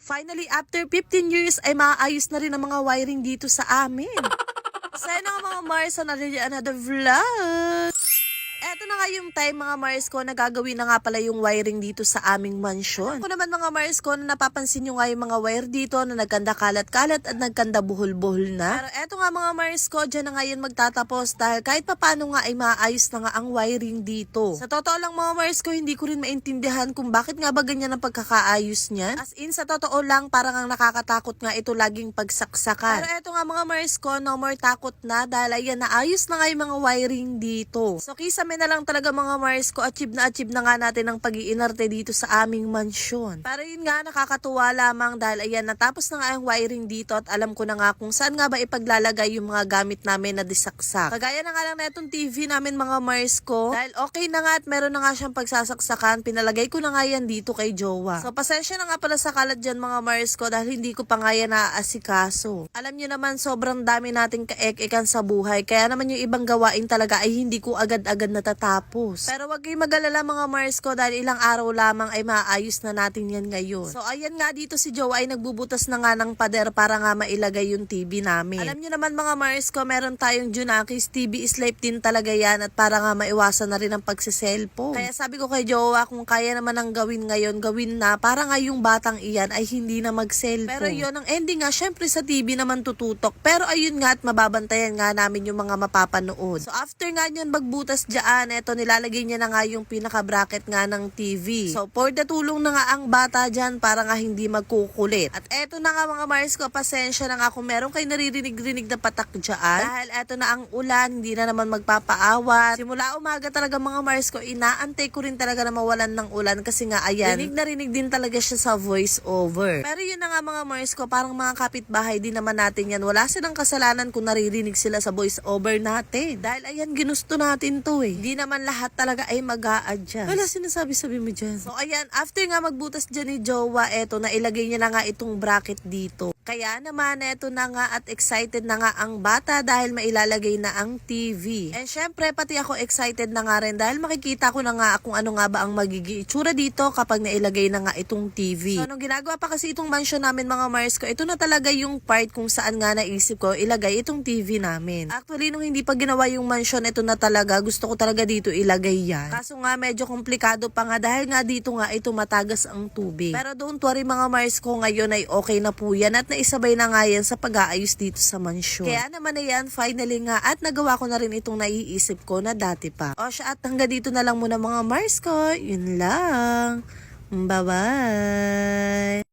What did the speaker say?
Finally, after 15 years ay maayos na rin ang mga wiring dito sa amin. Sana nga mga Mars, another vlog. Eto na nga yung time mga Mars ko na gagawin na nga pala yung wiring dito sa aming mansyon. Ako naman mga Mars ko na napapansin nyo nga yung mga wire dito na nagkanda kalat-kalat at nagkanda buhol-buhol na. Pero eto nga mga Mars ko, dyan na nga yun magtatapos dahil kahit papano nga ay maayos na nga ang wiring dito. Sa totoo lang mga Mars ko, hindi ko rin maintindihan kung bakit nga ba ganyan ang pagkakaayos niyan. As in, sa totoo lang, parang ang nakakatakot nga ito laging pagsaksakan. Pero eto nga mga Mars ko, no more takot na dahil ayan, naayos na nga yung mga wiring dito. So kisame na lang talaga mga Mars ko, achieve na nga natin ang pag-iinarte dito sa aming mansyon. Para yun nga, nakakatuwa lamang dahil ayan, natapos na nga ang wiring dito at alam ko na nga kung saan nga ba ipaglalagay yung mga gamit namin na disaksak. Kagaya na nga lang na itong TV namin mga Mars ko, dahil okay na nga at meron na nga siyang pagsasaksakan, pinalagay ko na nga yan dito kay Jowa. So pasensya na nga pala sa kalat dyan mga Mars ko dahil hindi ko pa nga yan naaasikaso. Alam nyo naman, sobrang dami nating kaek-ekan sa buhay, kaya naman yung ibang gawain talaga ay hindi ko agad-agad natatapos. Pero wag kayong mag-alala mga Mars ko dahil ilang araw lamang ay maayos na natin yan ngayon. So ayan nga dito si Joe ay nagbubutas na nga ng pader para nga mailagay yung TV namin. Alam nyo naman mga Mars ko, meron tayong Junakis TV sleep din talaga yan at para nga maiwasan na rin ang pagsiselfone. Kaya sabi ko kay Joe, kung kaya naman ang gawin ngayon, gawin na para nga yung batang iyan ay hindi na mag-cellphone. Pero yun, ang ending nga, syempre sa TV naman tututok. Pero ayun nga at mababantayan nga namin yung mga mapapanood. So after nga yun magbutas dyan, eto nilalagay niya na nga yung pinaka-bracket nga ng TV. So for the tulong na nga ang bata dyan para nga hindi magkukulit. At eto na nga mga Mars ko, pasensya na nga kung meron kayo naririnig-rinig na patak dyan. Dahil eto na ang ulan, hindi na naman magpapaawat. Simula umaga talaga mga Mars ko, inaantay ko rin talaga na mawalan ng ulan kasi nga ayan, rinig na rinig din talaga siya sa voice over. Pero yun na nga mga Mars ko, parang mga kapitbahay din naman natin yan. Wala silang kasalanan kung naririnig sila sa voice over natin. Dahil ayan, ginusto natin to eh. Hindi naman lahat talaga ay mag-a-adjust. Wala sinasabi-sabi mo dyan. So ayan, after nga magbutas dyan ni Jowa, eto, nailagay niya na nga itong bracket dito. Kaya naman, eto na nga at excited na nga ang bata dahil mailalagay na ang TV. And syempre, pati ako excited na nga rin dahil makikita ko na nga kung ano nga ba ang magiging itsura dito kapag nailagay na nga itong TV. So, nung ginagawa pa kasi itong mansion namin mga Mars ko, ito na talaga yung part kung saan nga naisip ko ilagay itong TV namin. Actually, nung hindi pa ginawa yung mansion, ito na talaga. Gusto ko talaga dito ilagay yan. Kaso nga, medyo komplikado pa nga dahil nga dito nga ito matagas ang tubig. Pero don't worry mga Mars ko, ngayon ay okay na po yan at naisabay na nga yan sa pag-aayos dito sa mansyon. Kaya naman na yan, finally nga at nagawa ko na rin itong naiisip ko na dati pa. O siya, at hanggang dito na lang muna mga Mars ko. Yun lang. Bye-bye!